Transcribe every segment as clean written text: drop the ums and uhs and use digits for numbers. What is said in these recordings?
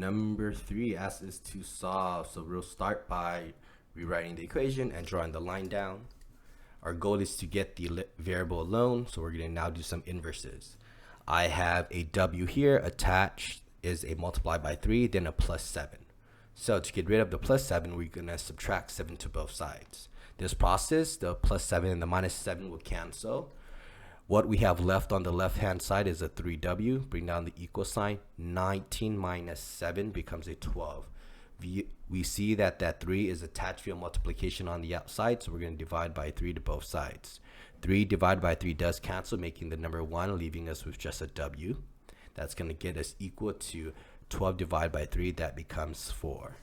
number 3 asks us to solve. So we'll start by rewriting the equation and drawing the line down. Our goal is to get the variable alone, so we're going to now do some inverses. I have a w here, attached is a multiply by 3, then a plus 7. So to get rid of the plus 7, we're going to subtract 7 to both sides. This process, the plus 7 and the minus 7 will cancel. What we have left on the left hand side is a 3w. Bring down the equal sign. 19 minus 7 becomes a 12. We see that that 3 is attached via multiplication on the outside, so we're going to divide by 3 to both sides. 3 divided by 3 does cancel, making the number 1, leaving us with just a w. That's going to get us equal to 12 divided by 3. That becomes 4.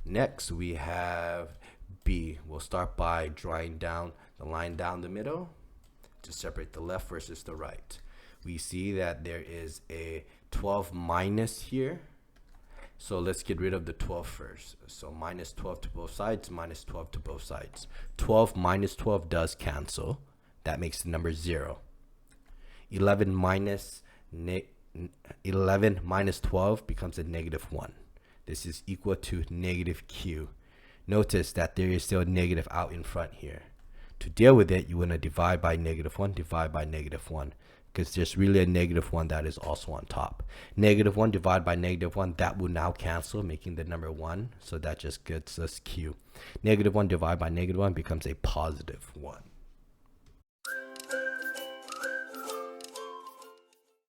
Next, we have b. We'll start by drawing down the line down the middle to separate the left versus the right. We see that there is a 12 minus here. So let's get rid of the 12 first. So minus 12 to both sides, minus 12 to both sides. 12 minus 12 does cancel. That makes the number 0. 11 minus 12 becomes a negative 1. This is equal to negative q. Notice that there is still a negative out in front here. To deal with it, you want to divide by negative 1, divide by negative 1. Because there's really a negative 1 that is also on top. Negative 1 divided by negative 1, that will now cancel, making the number 1. So that just gets us q. Negative 1 divided by negative 1 becomes a positive 1.